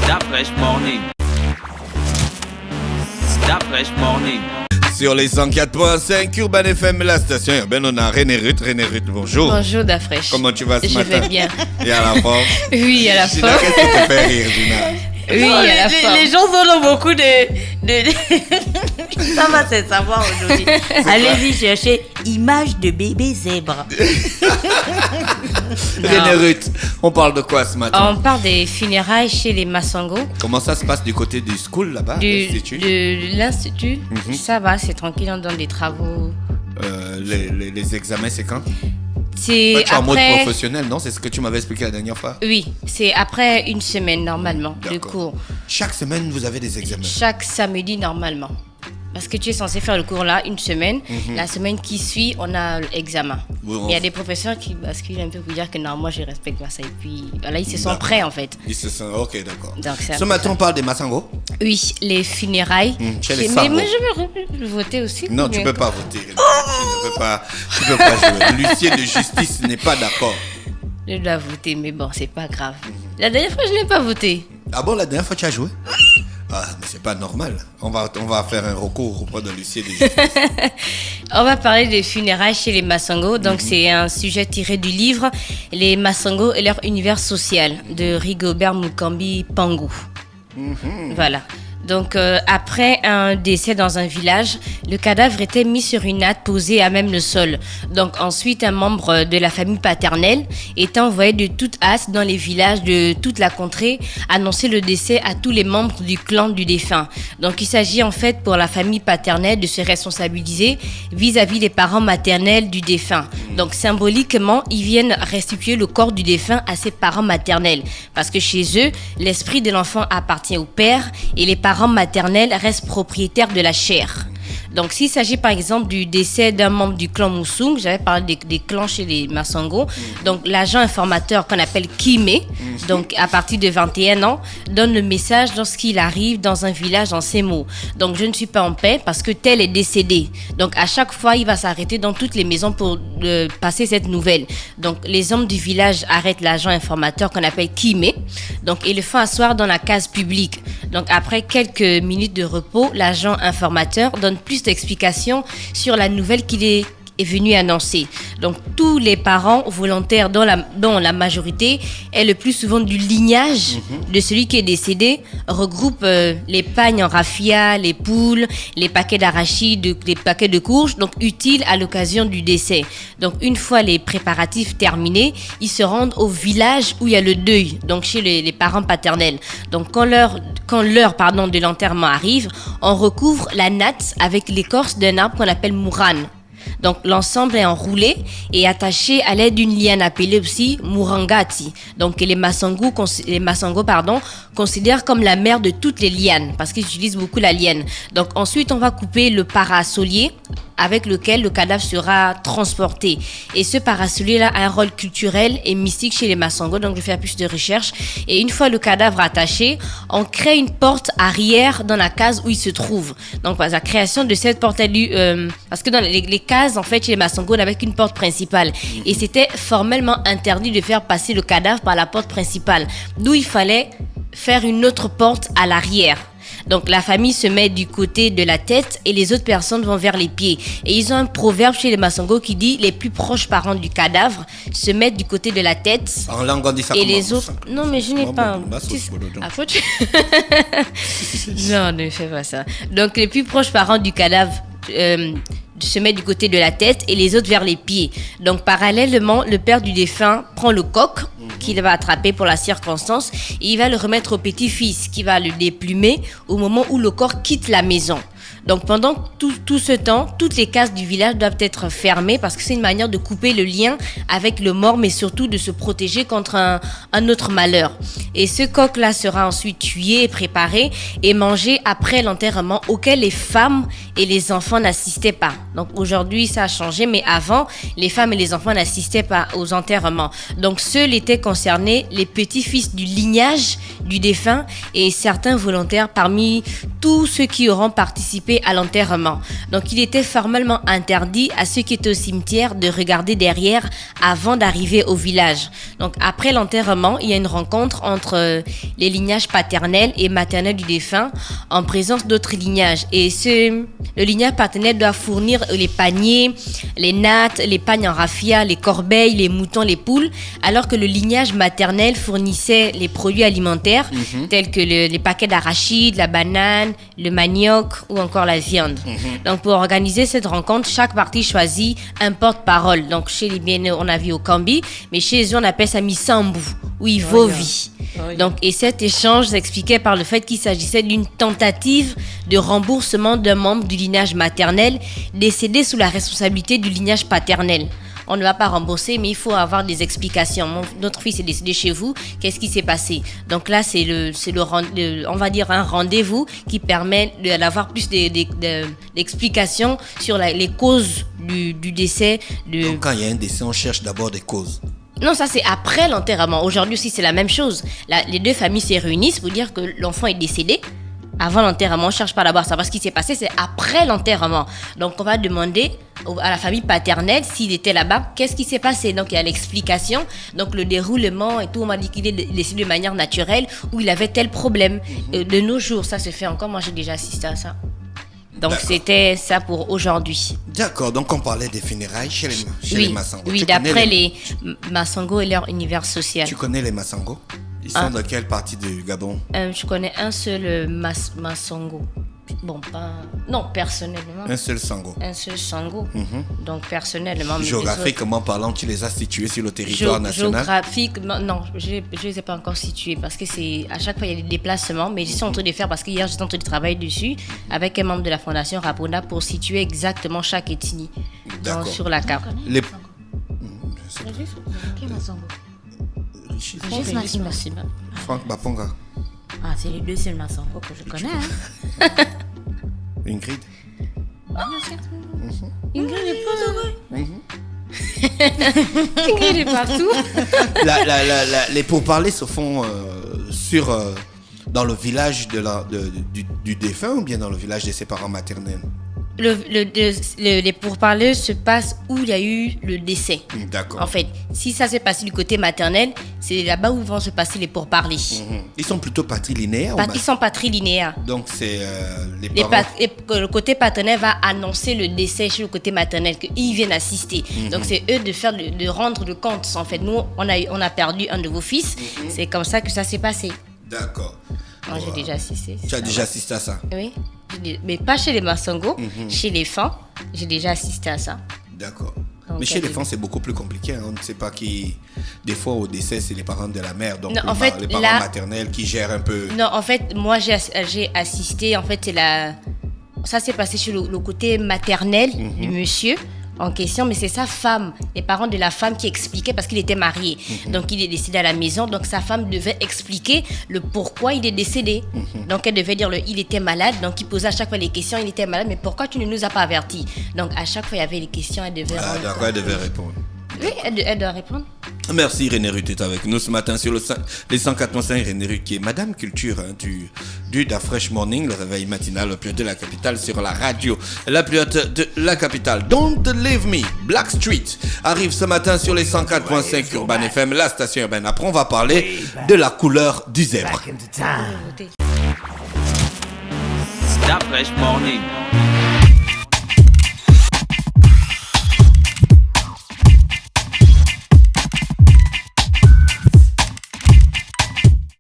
Da Fresh Morning. Da Fresh Morning. Sur les 104.5 Urban FM, la station urbaine, on a René Ruth. René Ruth, bonjour. Bonjour Dafresh. Comment tu vas ce matin? Je vais bien. Et à la forme? Oui, à la Gina, forme. qu'est-ce qui te fait rire, Gina? Oui, Non, à la forme. les gens ont beaucoup de... Ça va, c'est savoir aujourd'hui. Allez-y chercher image de bébé zèbre. René Ruth, on parle de quoi ce matin? On parle des funérailles chez les Masango. Comment ça se passe du côté du school là-bas, l'Institut? De l'Institut. Mhm. Ça va, c'est tranquille, on donne des travaux. Les examens, c'est quand? C'est Toi, tu es en mode après... professionnel, non? C'est ce que tu m'avais expliqué la dernière fois. Oui, c'est après une semaine normalement de D'accord. cours. Chaque semaine, vous avez des examens. Chaque samedi normalement. Parce que tu es censé faire le cours là une semaine. La semaine qui suit, on a l'examen. Oui, Il y a des professeurs qui basculent un peu pour dire que non, moi je respecte pas ça. Et puis voilà, ils se sont D'accord. prêts en fait. Ils se sont... Ok, d'accord. Donc, c'est un Ce peu matin, on parle des Masango. Oui, les funérailles. Chez les Mais Sango. moi je veux voter aussi. Non, tu Mais- peux pas voter. Tu ne peux pas jouer. L'huissier de justice n'est pas d'accord. Je dois voter, mais bon, c'est pas grave. La dernière fois, je n'ai pas voté. Ah bon, la dernière fois, tu as joué? Ah, mais c'est pas normal. On va faire un recours auprès de l'huissier de justice. On va parler des funérailles chez les Masango. Donc, c'est un sujet tiré du livre Les Masango et leur univers social de Rigobert Mukambi Pangou. Voilà. Donc, après un décès dans un village, le cadavre était mis sur une natte posée à même le sol. Donc, ensuite, un membre de la famille paternelle était envoyé de toute hâte dans les villages de toute la contrée annoncer le décès à tous les membres du clan du défunt. Donc, il s'agit en fait pour la famille paternelle de se responsabiliser vis-à-vis des parents maternels du défunt. Donc, symboliquement, ils viennent restituer le corps du défunt à ses parents maternels. Parce que chez eux, l'esprit de l'enfant appartient au père et les parents maternels restent propriétaires de la chair. Donc, s'il s'agit par exemple du décès d'un membre du clan Moussung, j'avais parlé des clans chez les Masango, donc l'agent informateur qu'on appelle Kimé, donc à partir de 21 ans, donne le message lorsqu'il arrive dans un village en ces mots. Donc, je ne suis pas en paix parce que tel est décédé. Donc, à chaque fois, il va s'arrêter dans toutes les maisons pour passer cette nouvelle. Donc, les hommes du village arrêtent l'agent informateur qu'on appelle Kimé, donc, et le font asseoir dans la case publique. Donc, après quelques minutes de repos, l'agent informateur donne plus d'explications sur la nouvelle qu'il est venu annoncer. Donc, tous les parents volontaires, dont la majorité est le plus souvent du lignage de celui qui est décédé, regroupent les pagnes en raffia, les poules, les paquets d'arachides, les paquets de courges, donc utiles à l'occasion du décès. Donc, une fois les préparatifs terminés, ils se rendent au village où il y a le deuil, donc chez les parents paternels. Donc, quand l'heure de l'enterrement arrive, on recouvre la natte avec l'écorce d'un arbre qu'on appelle mourane. Donc, l'ensemble est enroulé et attaché à l'aide d'une liane appelée aussi Murangati. Donc, les Masango considèrent comme la mère de toutes les lianes parce qu'ils utilisent beaucoup la liane. Donc, ensuite, on va couper le parasolier avec lequel le cadavre sera transporté. Et ce parasolier-là a un rôle culturel et mystique chez les Masango, donc je vais faire plus de recherches. Et une fois le cadavre attaché, on crée une porte arrière dans la case où il se trouve. Donc, la création de cette porte, parce que dans les cases, en fait, chez les Masango, on avait qu'une porte principale. Et c'était formellement interdit de faire passer le cadavre par la porte principale. D'où il fallait faire une autre porte à l'arrière. Donc, la famille se met du côté de la tête et les autres personnes vont vers les pieds. Et ils ont un proverbe chez les Masango qui dit les plus proches parents du cadavre se mettent du côté de la tête. En langue, on dit ça Et comment? les autres. Non, mais je n'ai Ah pas. bon, bah, c'est bon, donc. Ah, faut tu- Non, ne fais pas ça. Donc, les plus proches parents du cadavre se mettent du côté de la tête et les autres vers les pieds. Donc, parallèlement, le père du défunt prend le coq qu'il va attraper pour la circonstance et il va le remettre au petit-fils qui va le déplumer au moment où le corps quitte la maison. Donc, pendant tout ce temps, toutes les cases du village doivent être fermées parce que c'est une manière de couper le lien avec le mort, mais surtout de se protéger contre un autre malheur. Et ce coq-là sera ensuite tué et préparé et mangé après l'enterrement auquel les femmes et les enfants n'assistaient pas. Donc, aujourd'hui, ça a changé, mais avant, les femmes et les enfants n'assistaient pas aux enterrements. Donc, seuls étaient concernés les petits-fils du lignage du défunt et certains volontaires parmi tous ceux qui auront participé à l'enterrement. Donc il était formellement interdit à ceux qui étaient au cimetière de regarder derrière avant d'arriver au village. Donc après l'enterrement, il y a une rencontre entre les lignages paternels et maternels du défunt en présence d'autres lignages. Et le lignage paternel doit fournir les paniers, les nattes, les pagnes en raffia, les corbeilles, les moutons, les poules, alors que le lignage maternel fournissait les produits alimentaires tels que les paquets d'arachides, la banane, le manioc ou encore la viande. Donc pour organiser cette rencontre, chaque partie choisit un porte-parole. Donc chez les Bénins, on a vu au Kambi, mais chez eux on appelle ça Misambu ou Ivovi. Donc, et cet échange s'expliquait par le fait qu'il s'agissait d'une tentative de remboursement d'un membre du lignage maternel décédé sous la responsabilité du lignage paternel. On ne va pas rembourser, mais il faut avoir des explications. Notre fils est décédé chez vous, qu'est-ce qui s'est passé? Donc là, on va dire un rendez-vous qui permet d'avoir plus d'explications sur les causes du décès. Donc quand il y a un décès, on cherche d'abord des causes. Non, ça c'est après l'enterrement. Aujourd'hui aussi, c'est la même chose. Les deux familles se réunissent pour dire que l'enfant est décédé. Avant l'enterrement, on ne cherche pas d'abord savoir ce qui s'est passé, c'est après l'enterrement. Donc, on va demander à la famille paternelle, s'il était là-bas, qu'est-ce qui s'est passé. Donc, il y a l'explication, donc le déroulement et tout. On m'a dit qu'il est décédé de manière naturelle ou il avait tel problème. De nos jours, ça se fait encore. Moi, j'ai déjà assisté à ça. Donc, c'était ça pour aujourd'hui. D'accord, donc on parlait des funérailles chez les Masango. Oui, d'après les Masango et leur univers social. Tu connais les Masango? Ils sont de quelle partie du Gabon? Je connais un seul Masango. Bon, pas... Non, personnellement. Un seul Sango. Un seul Sango. Donc, personnellement... Géographiquement parlant, tu les as situés sur le territoire national? Géographiquement, non, je ne les ai pas encore situés parce que à chaque fois, il y a des déplacements, mais je suis en train de faire parce qu'hier, j'étais en train de travailler dessus avec un membre de la Fondation Rapona pour situer exactement chaque ethnie sur la carte. Franck Baponga. Ah, c'est les deux seuls Masango que je connais. Hein. Ingrid. Ingrid est partout. Les pourparlers se font dans le village du défunt ou bien dans le village de ses parents maternels? Les pourparlers se passent où il y a eu le décès. D'accord. En fait, si ça s'est passé du côté maternel, c'est là-bas où vont se passer les pourparlers. Ils sont plutôt patrilinéaires? Ils sont patrilinéaires. Donc, c'est les parents... le côté paternel va annoncer le décès chez le côté maternel, qu'ils viennent assister. Donc, c'est eux de rendre le compte. En fait, nous, on a perdu un de vos fils. C'est comme ça que ça s'est passé. D'accord. Moi, j'ai déjà assisté. Tu as déjà assisté à ça? Oui. Mais pas chez les Masango, chez les femmes, j'ai déjà assisté à ça. D'accord. Mais chez les femmes, c'est beaucoup plus compliqué. On ne sait pas qui... Des fois, au décès, c'est les parents de la mère. Donc, non, les parents maternels qui gèrent un peu... Non, en fait, moi, j'ai assisté. En fait, ça s'est passé sur le côté maternel du monsieur en question, mais c'est sa femme, les parents de la femme qui expliquaient parce qu'il était marié. Donc, il est décédé à la maison. Donc, sa femme devait expliquer le pourquoi il est décédé. Donc, elle devait dire il était malade. Donc, il posait à chaque fois les questions. Il était malade, mais pourquoi tu ne nous as pas avertis? Donc, à chaque fois, il y avait les questions. Elle devait d'accord, elle devait répondre. Oui, elle doit répondre. Merci René Ruth est avec nous ce matin sur les 104.5. René Ruth qui est Madame Culture du Da Fresh Morning, le réveil matinal le plus haut de la capitale sur la radio la plus haute de la capitale. Don't Leave Me, Black Street arrive ce matin sur les 104.5 Urban FM, la station urbaine. Après on va parler de la couleur du zèbre. Da Fresh Morning.